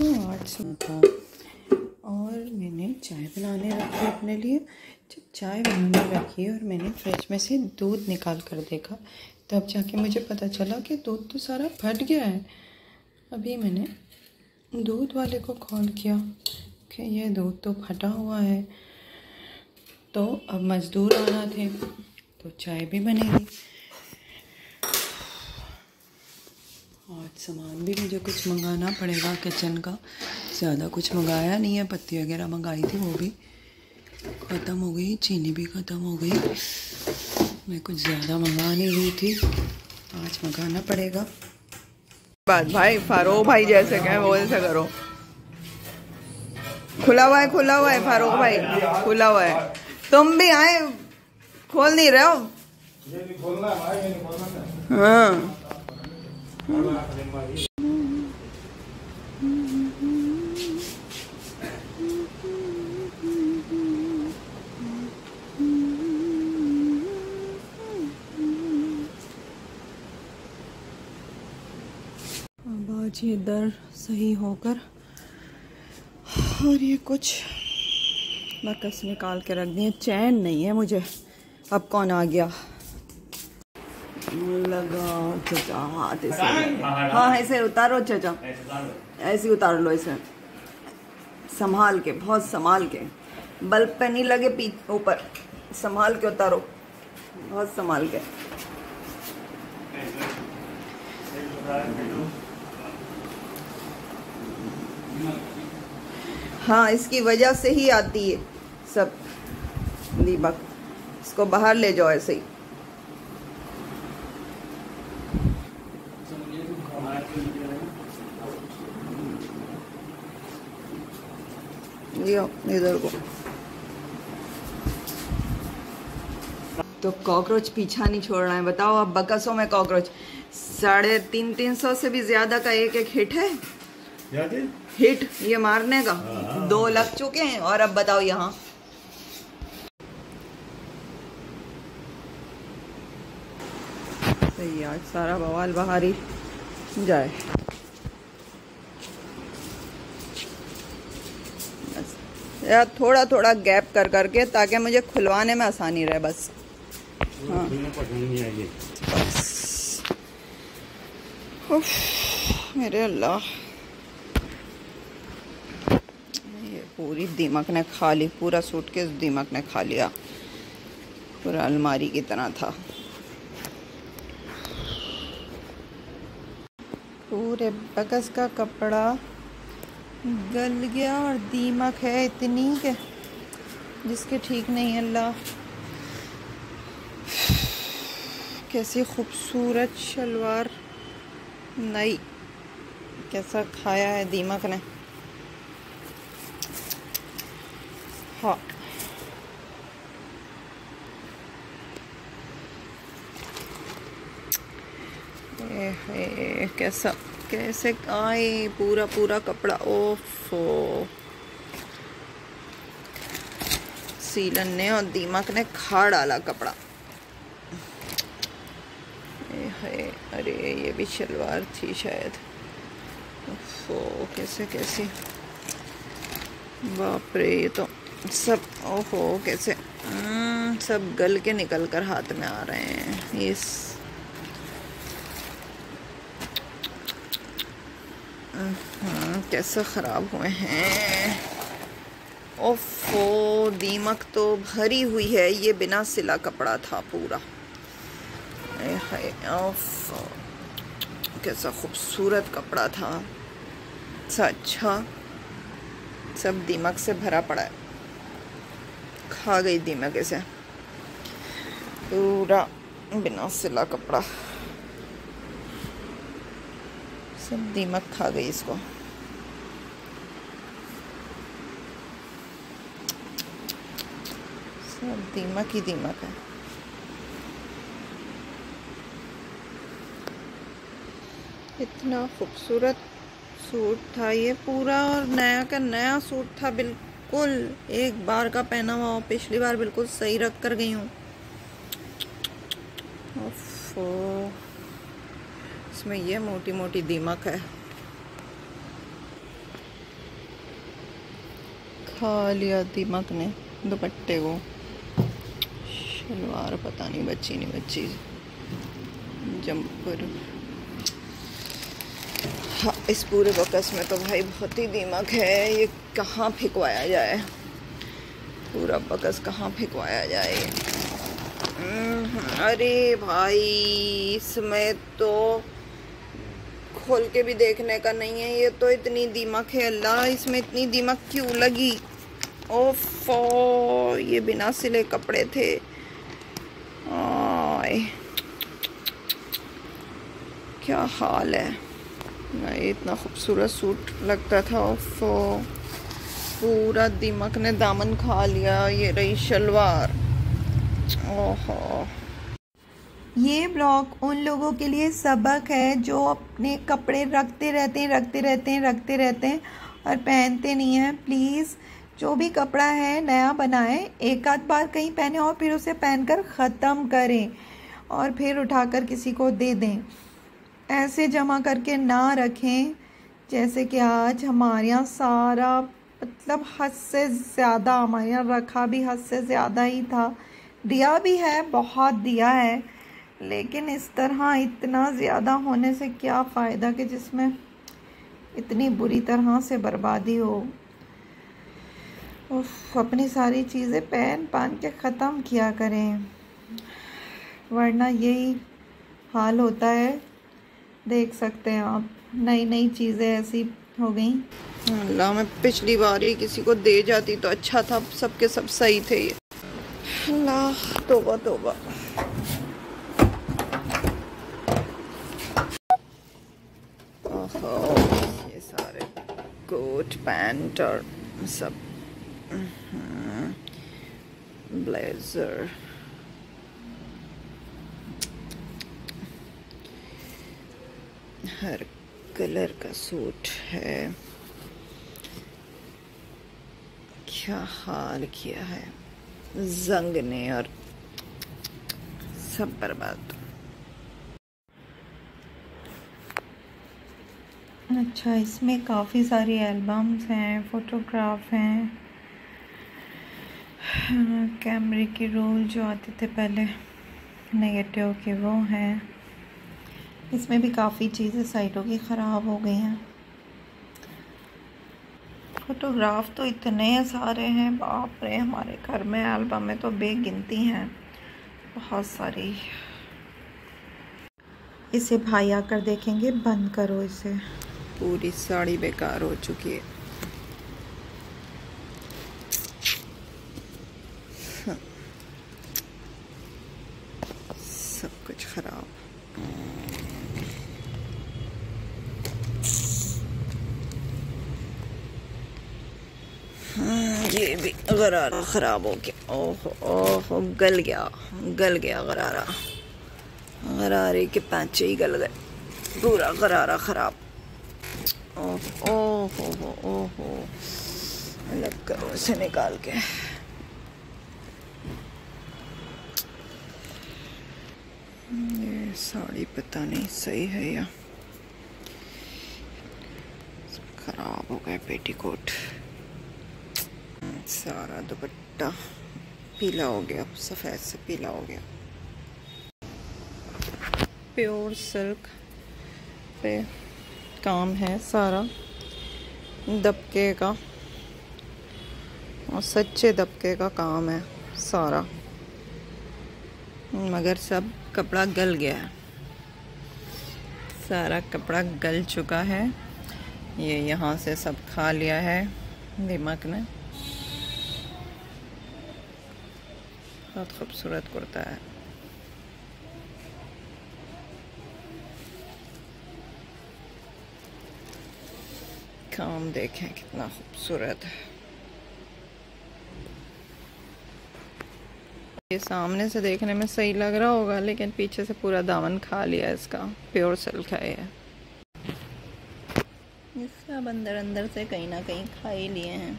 तो आज सुना था और मैंने चाय बनाने रखी अपने लिए। जब चाय बनाने रखी और मैंने फ्रिज में से दूध निकाल कर देखा, तब जाके मुझे पता चला कि दूध तो सारा फट गया है। अभी मैंने दूध वाले को कॉल किया कि ये दूध तो फटा हुआ है। तो अब मज़दूर आना थे तो चाय भी बनेगी। और सामान भी मुझे कुछ मंगाना पड़ेगा किचन का। ज़्यादा कुछ मंगाया नहीं है, पत्ती वगैरह मंगाई थी वो भी ख़त्म हो गई, चीनी भी ख़त्म हो गई। मैं कुछ ज़्यादा मंगा नहीं रही थी, आज मंगाना पड़ेगा। बात भाई फारूक भाई जैसे कहें वो ऐसे करो। खुला हुआ है फारूक भाई, खुला हुआ है। तुम भी आए, खोल नहीं रहे हो? हाँ आज ये दर सही होकर और ये कुछ बकस निकाल के रख दिए। चैन नहीं है मुझे। अब कौन आ गया? लगाओ चाचा हाथ ऐसे। हाँ ऐसे उतारो चाचा, ऐसे उतार लो, ऐसे संभाल के, बहुत संभाल के। बल्ब पे नहीं लगे पीठ ऊपर, संभाल के उतारो, बहुत संभाल के। हाँ इसकी वजह से ही आती है सब दीमक। इसको बाहर ले जाओ ऐसे ही। लियो इधर को। तो कॉकरोच पीछा नहीं छोड़ रहा है। बताओ अब बकसों में कॉकरोच 350 से भी ज्यादा का एक हिट है। हिट ये मारने का 2 लग चुके हैं। और अब बताओ यहाँ सही, आज सारा बवाल बाहर ही जाए। बस यार थोड़ा थोड़ा गैप कर करके, ताकि मुझे खुलवाने में आसानी रहे बस। हाँ मेरे अल्लाह, ये पूरी दीमक ने खा ली, पूरा सूटकेस दीमक ने खा लिया, पूरा अलमारी की तरह था। पूरे बकस का कपड़ा गल गया और दीमक है इतनी के जिसके ठीक नहीं। अल्लाह कैसी खूबसूरत शलवार नई, कैसा खाया है दीमक ने। हाँ कैसा कैसे आए पूरा पूरा कपड़ा। ओफो, सीलन ने और दीमक ने खा डाला कपड़ा। अरे ये भी शलवार थी शायद। ओफो कैसे कैसे, बाप रे ये तो सब, ओहो कैसे सब गल के निकल कर हाथ में आ रहे हैं। इस कैसे ख़राब हुए हैं। ओफो दीमक तो भरी हुई है। ये बिना सिला कपड़ा था पूरा। ओफो कैसा खूबसूरत कपड़ा था, अच्छा सब दीमक से भरा पड़ा है। खा गई दीमक इसे, पूरा बिना सिला कपड़ा सब दीमक खा गई इसको। सब दीमक ही दीमक है। इतना खूबसूरत सूट था ये पूरा, और नया का नया सूट था बिल्कुल, एक बार का पहना हुआ। पिछली बार बिल्कुल सही रख कर गई हूँ। इसमें ये मोटी मोटी दीमक है। खा लिया दीमक ने दुपट्टे को। शलवार पता नहीं बची नहीं बची, जंपर। हाँ, इस पूरे बकस में तो भाई बहुत ही दीमक है। ये कहाँ फेंकवाया जाए, पूरा बकस कहाँ फेंकवाया जाए। अरे भाई इसमें तो खोल के भी देखने का नहीं है। ये तो इतनी दीमक है, अल्लाह इसमें इतनी दीमक क्यों लगी। ओफो, ये बिना सिले कपड़े थे। आय, क्या हाल है। नहीं, इतना खूबसूरत सूट लगता था। ओफो, पूरा दीमक ने दामन खा लिया। ये रही शलवार। ओहो, ये ब्लॉग उन लोगों के लिए सबक है जो अपने कपड़े रखते रहते हैं और पहनते नहीं हैं। प्लीज़ जो भी कपड़ा है नया बनाएं, एक आध बार कहीं पहने और फिर उसे पहनकर ख़त्म करें और फिर उठाकर किसी को दे दें। ऐसे जमा करके ना रखें जैसे कि आज हमारे यहाँ सारा, मतलब हद से ज़्यादा, हमारे यहाँ रखा भी हद से ज़्यादा ही था। दिया भी है, बहुत दिया है, लेकिन इस तरह इतना ज़्यादा होने से क्या फ़ायदा कि जिसमें इतनी बुरी तरह से बर्बादी हो। उफ, अपनी सारी चीज़ें पहन के ख़त्म किया करें, वरना यही हाल होता है। देख सकते हैं आप, नई नई चीज़ें ऐसी हो गई। अल्लाह, मैं पिछली बार ही किसी को दे जाती तो अच्छा था, सबके सब सही थे। ये अल्लाह, तौबा तौबा। ओहो, ये सारे कोट पैंट और सब, ब्लेजर। हर कलर का सूट है। क्या हाल किया है जंग ने, और सब बर्बाद। अच्छा, इसमें काफ़ी सारी एल्बम्स हैं, फ़ोटोग्राफ हैं, कैमरे की रोल जो आते थे पहले नेगेटिव के, वो हैं। इसमें भी काफ़ी चीज़ें साइडों की ख़राब हो गई हैं। फ़ोटोग्राफ तो इतने सारे हैं, बाप रे। हमारे घर में एल्बम में तो बेगिनती हैं, बहुत सारी। इसे भाई आकर देखेंगे, बंद करो इसे। पूरी साड़ी बेकार हो चुकी है। सब कुछ खराब। ये भी गरारा खराब हो गया। ओहो ओहो, गल गया गरारा। गरारे के पैंचे ही गल गए, पूरा गरारा खराब। ओहो ओहो ओहो, अलग करो इसे निकाल के। ये साड़ी पता नहीं सही है या खराब हो गया। पेटीकोट, सारा दुपट्टा पीला हो गया, सफ़ेद से पीला हो गया। प्योर सिल्क पे काम है सारा, दबके का, और सच्चे दबके का काम है सारा, मगर सब कपड़ा गल गया है। सारा कपड़ा गल चुका है। ये यहाँ से सब खा लिया है दीमक ने। बहुत खूबसूरत कुर्ता है। काम देखें कितना खूबसूरत है। ये सामने से देखने में सही लग रहा होगा, लेकिन पीछे से पूरा दामन खा लिया इसका। प्योर सिल्क है ये। इसका अंदर अंदर से कहीं ना कहीं खा ही लिए हैं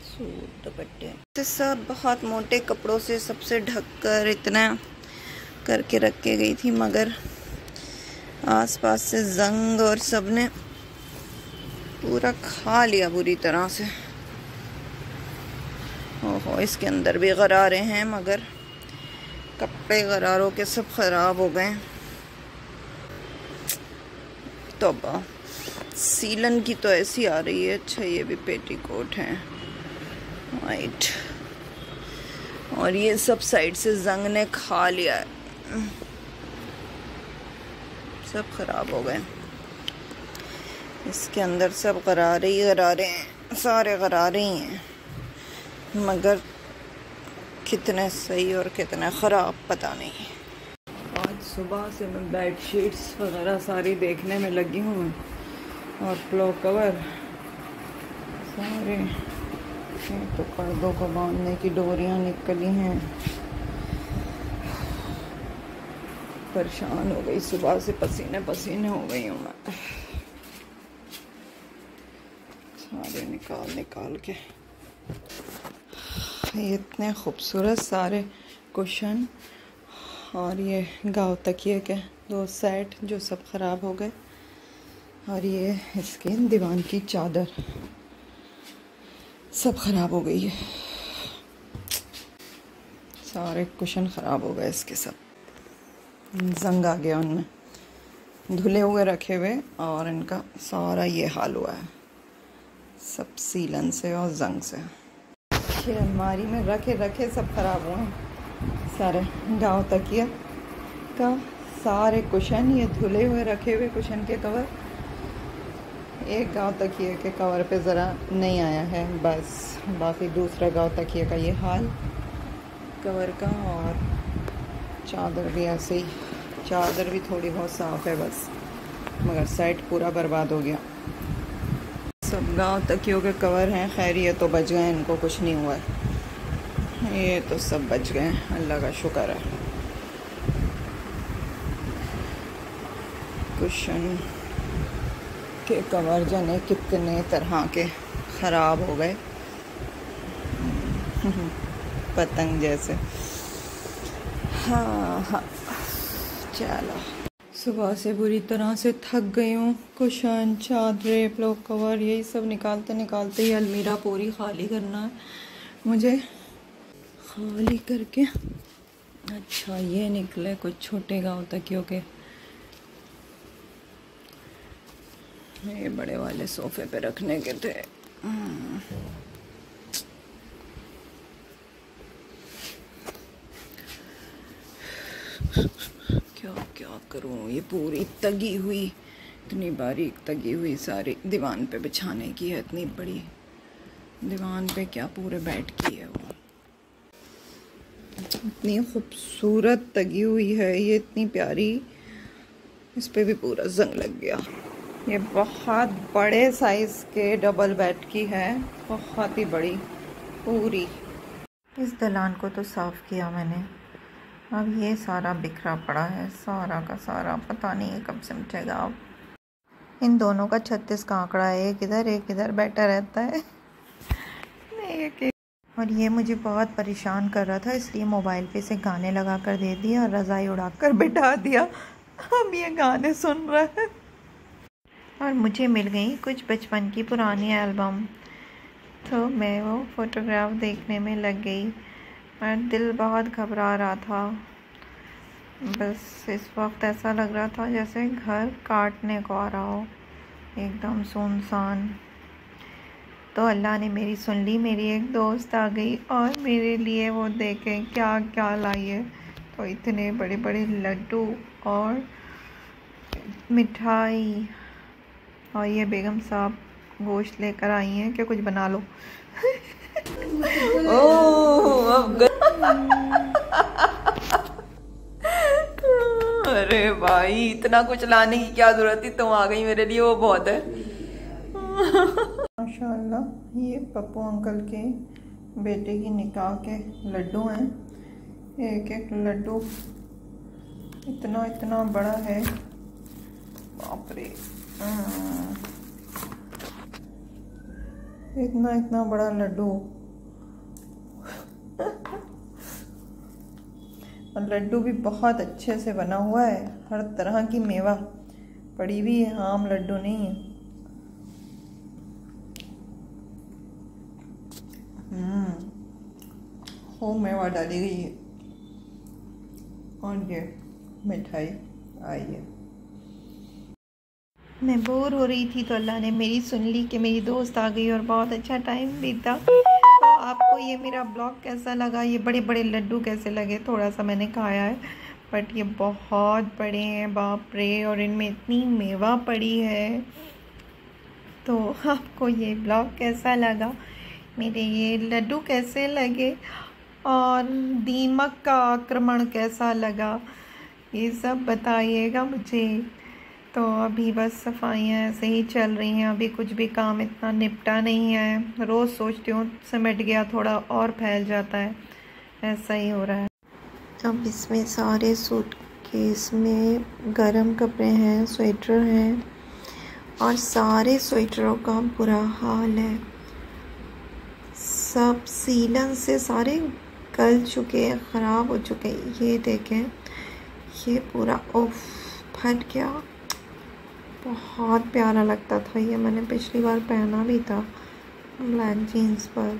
सूट दुपट्टे। सब बहुत मोटे कपड़ों से सबसे ढककर इतना करके रख के गई थी, मगर आसपास से जंग और सब ने पूरा खा लिया बुरी तरह से। ओहो, इसके अंदर भी गरारे हैं, मगर कपड़े गरारों के सब ख़राब हो गए। तौबा, सीलन की तो ऐसी आ रही है। अच्छा, ये भी पेटीकोट है, वाइट। और ये सब साइड से जंग ने खा लिया है, सब खराब हो गए। इसके अंदर सब गरारे ही गरारे हैं, सारे गरारे ही हैं, मगर कितने सही और कितने ख़राब पता नहीं। आज सुबह से मैं बेड शीट्स वगैरह सारी देखने में लगी हूँ, और पिलो कवर सारे, तो पर्दों को बांधने की डोरियां निकली हैं। परेशान हो गई, सुबह से पसीने पसीने हो गई हूँ मैं, सारे निकाल निकाल के। ये इतने खूबसूरत सारे कुशन और ये गाँव तकिए के 2 सेट जो सब ख़राब हो गए, और ये इसके दीवान की चादर सब ख़राब हो गई है। सारे कुशन ख़राब हो गए इसके, सब जंग आ गया उनमें, धुले हुए रखे हुए, और इनका सारा ये हाल हुआ है, सब सीलन से और जंग से। ये अलमारी में रखे रखे सब ख़राब हुए हैं सारे। गाँव तकिया का सारे कुशन, ये धुले हुए रखे हुए कुशन के कवर, एक गाँव तकिए के कवर पे ज़रा नहीं आया है बस, बाकी दूसरा गाँव तकिए का ये हाल कवर का। और चादर भी ऐसे ही, चादर भी थोड़ी बहुत साफ़ है बस, मगर सेट पूरा बर्बाद हो गया। सब गाँव तकियों के कवर हैं, खैर ये तो बच गए, इनको कुछ नहीं हुआ है, ये तो सब बच गए, अल्लाह का शुक्र है। कुशन के कवर जाने कितने तरह के ख़राब हो गए, पतंग जैसे। हाँ हाँ, चलो। सुबह से बुरी तरह से थक गई हूँ। कुशन, चादरें, पिलो कवर, यही सब निकालते निकालते ही अलमीरा पूरी खाली करना है मुझे। खाली करके, अच्छा ये निकले कुछ छोटे गाँव तकियों के, ये बड़े वाले सोफे पे रखने के थे। क्या क्या करूं, ये पूरी तगी हुई, इतनी बारीक तगी हुई सारी दीवान पे बिछाने की है, इतनी बड़ी दीवान पे क्या पूरे बेड की है वो, इतनी खूबसूरत तगी हुई है ये, इतनी प्यारी, इस पे भी पूरा जंग लग गया। ये बहुत बड़े साइज़ के डबल बेड की है, बहुत ही बड़ी पूरी। इस दलान को तो साफ़ किया मैंने, अब ये सारा बिखरा पड़ा है, सारा का सारा, पता नहीं कब सिमटेगा। अब इन दोनों का 36 का आंकड़ा है, एक इधर बैठा रहता है। और ये मुझे बहुत परेशान कर रहा था, इसलिए मोबाइल पे से गाने लगा कर दे दिया और रज़ाई उड़ा कर बिठा दिया। अब ये गाने सुन रहा है। और मुझे मिल गई कुछ बचपन की पुरानी एल्बम, तो मैं वो फ़ोटोग्राफ देखने में लग गई। और दिल बहुत घबरा रहा था, बस इस वक्त ऐसा लग रहा था जैसे घर काटने को आ रहा हो, एकदम सुनसान। तो अल्लाह ने मेरी सुन ली, मेरी एक दोस्त आ गई और मेरे लिए वो देखें क्या क्या लाई है। तो इतने बड़े बड़े लड्डू और मिठाई, और ये बेगम साहब गोश्त लेकर आई हैं कि कुछ बना लो। ओह, अब अरे भाई, इतना कुछ लाने की क्या जरूरत थी, तुम आ गई मेरे लिए, वो बहुत है। माशाल्लाह, ये पप्पू अंकल के बेटे की निकाह के लड्डू हैं। एक एक लड्डू इतना इतना बड़ा है, बाप रे, इतना इतना बड़ा लड्डू। और लड्डू भी बहुत अच्छे से बना हुआ है, हर तरह की मेवा पड़ी हुई है, आम लड्डू नहीं है। होम में वो डाली गई है और ये मिठाई आई है। मैं बोर हो रही थी तो अल्लाह ने मेरी सुन ली कि मेरी दोस्त आ गई और बहुत अच्छा टाइम बीता। तो आपको ये मेरा ब्लॉग कैसा लगा, ये बड़े बड़े लड्डू कैसे लगे? थोड़ा सा मैंने खाया है बट ये बहुत बड़े हैं, बाप रे, और इनमें इतनी मेवा पड़ी है। तो आपको ये ब्लॉग कैसा लगा, मेरे ये लड्डू कैसे लगे और दीमक का आक्रमण कैसा लगा, ये सब बताइएगा मुझे। तो अभी बस सफाइयाँ ऐसे ही चल रही हैं, अभी कुछ भी काम इतना निपटा नहीं है। रोज़ सोचती हूँ सिमट गया थोड़ा और फैल जाता है, ऐसा ही हो रहा है। अब इसमें सारे सूटकेस में गर्म कपड़े हैं, स्वेटर हैं और सारे स्वेटरों का बुरा हाल है। सब सीलन से सारे गल चुके हैं, ख़राब हो चुके हैं। ये देखें, ये पूरा उफ फट गया। बहुत प्यारा लगता था ये, मैंने पिछली बार पहना भी था ब्लैक जीन्स पर।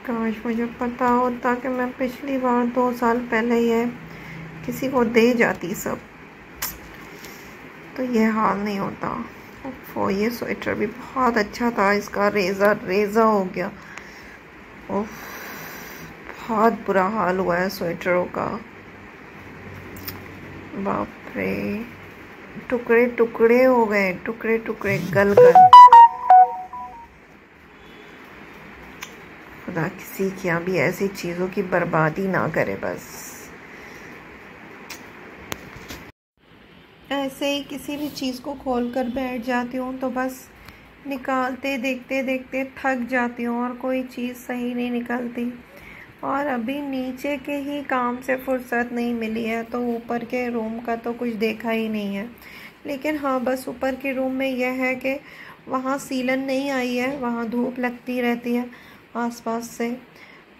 काश मुझे पता होता कि मैं पिछली बार 2 साल पहले ये किसी को दे जाती सब, तो ये हाल नहीं होता। वो ये स्वेटर भी बहुत अच्छा था, इसका रेज़ा हो गया। बहुत बुरा हाल हुआ है स्वेटरों का, बाप रे, टुकड़े टुकड़े हो गए, टुकड़े टुकड़े गल गल। खुदा किसी की यहाँ भी ऐसी चीज़ों की बर्बादी ना करे। बस ऐसे ही किसी भी चीज़ को खोल कर बैठ जाती हूँ तो बस निकालते देखते देखते थक जाती हूँ और कोई चीज़ सही नहीं निकलती। और अभी नीचे के ही काम से फुर्सत नहीं मिली है, तो ऊपर के रूम का तो कुछ देखा ही नहीं है। लेकिन हाँ, बस ऊपर के रूम में यह है कि वहाँ सीलन नहीं आई है, वहाँ धूप लगती रहती है आसपास से,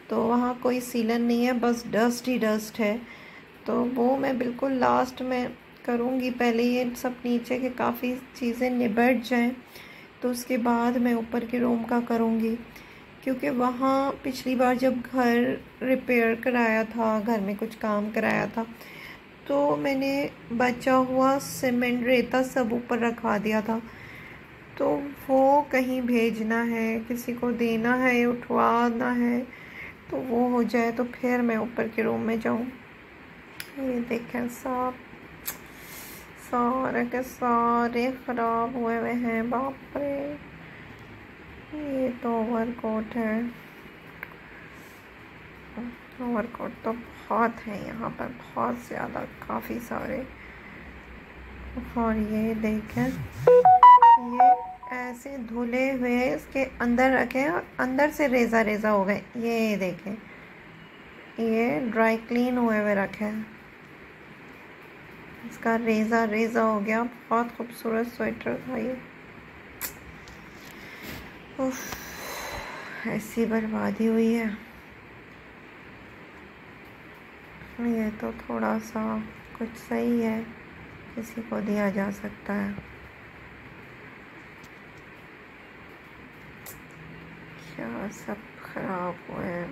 तो वहाँ कोई सीलन नहीं है, बस डस्ट ही डस्ट है। तो वो मैं बिल्कुल लास्ट में करूँगी, पहले ये सब नीचे के काफ़ी चीज़ें निबट जाएं तो उसके बाद मैं ऊपर के रूम का करूँगी। क्योंकि वहाँ पिछली बार जब घर रिपेयर कराया था, घर में कुछ काम कराया था, तो मैंने बचा हुआ सीमेंट रेता सब ऊपर रखवा दिया था। तो वो कहीं भेजना है, किसी को देना है, उठवाना है, तो वो हो जाए तो फिर मैं ऊपर के रूम में जाऊँ। ये देखें, सारे के सारे ख़राब हुए हुए हैं, बाप रे। ये तो ओवरकोट है, ओवरकोट तो बहुत है यहाँ पर, बहुत ज़्यादा, काफ़ी सारे। और ये देखें, ये ऐसे धुले हुए इसके अंदर रखे और अंदर से रेज़ा रेज़ा हो गए। ये देखें, ये ड्राई क्लीन हुए हुए रखे हैं, इसका रेज़ा रेज़ा हो गया। बहुत खूबसूरत स्वेटर था ये। उफ, ऐसी बर्बादी हुई है। ये तो थोड़ा सा कुछ सही है, किसी को दिया जा सकता है। क्या सब खराब हुए हैं,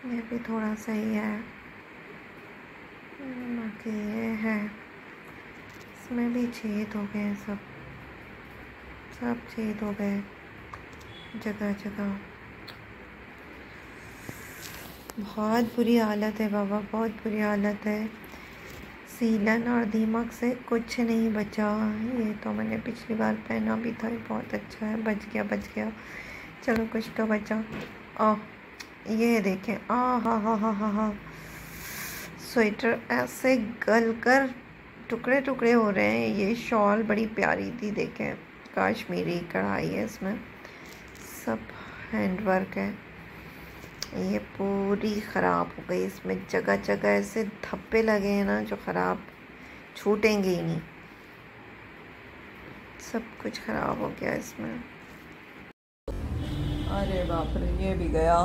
ये भी थोड़ा सही है, बाकी ये है, इसमें भी छेद हो गए, सब छेद हो गए जगह जगह। बहुत बुरी हालत है बाबा, बहुत बुरी हालत है। सीलन और दीमक से कुछ नहीं बचा। ये तो मैंने पिछली बार पहना भी था, बहुत अच्छा है, बच गया। चलो कुछ तो बचा। ये देखें, हा, स्वेटर ऐसे गल कर टुकड़े टुकड़े हो रहे हैं। ये शॉल बड़ी प्यारी थी, देखें, काश्मीरी कढ़ाई है इसमें, सब हैंडवर्क है। ये पूरी ख़राब हो गई, इसमें जगह जगह ऐसे धब्बे लगे हैं ना जो ख़राब, छूटेंगे ही नहीं, सब कुछ ख़राब हो गया इसमें। अरे बाप रे, ये भी गया।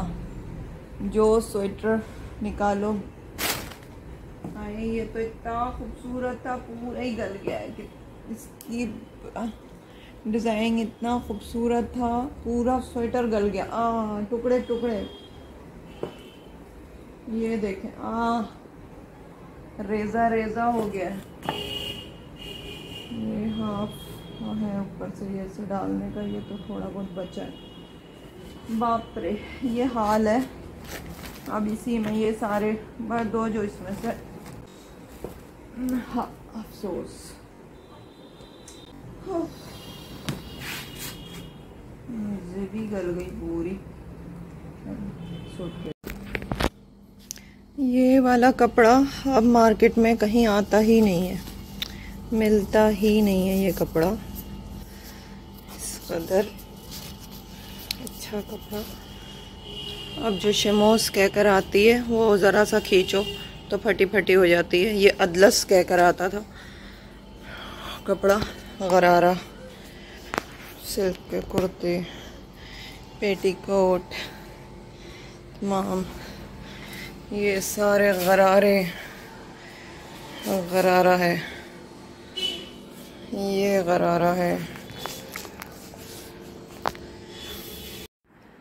जो स्वेटर निकालो, अरे ये तो इतना खूबसूरत था, पूरा ही गल गया है कि इसकी डिज़ाइन इतना खूबसूरत था, पूरा स्वेटर गल गया, टुकड़े टुकड़े। ये देखें, रेजा रेजा हो गया है। ये हाफ है ऊपर से ये से डालने का, ये तो थोड़ा बहुत बचा है। बाप रे, ये हाल है। अब इसी में ये सारे भर दो जो इसमें से, हाँ अफसोस। भी गल गई पूरी। ये वाला कपड़ा अब मार्केट में कहीं आता ही नहीं है, मिलता ही नहीं है ये कपड़ा। इस कदर अच्छा कपड़ा। अब जो शेमोस कहकर आती है वो ज़रा सा खींचो तो फटी फटी हो जाती है। ये अदलस कहकर आता था कपड़ा, गरारा, सिल्क के कुर्ते, पेटीकोट, तमाम ये सारे गरारा है, ये गरारा है।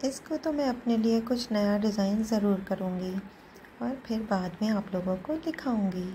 इसको तो मैं अपने लिए कुछ नया डिज़ाइन ज़रूर करूँगी और फिर बाद में आप लोगों को दिखाऊँगी।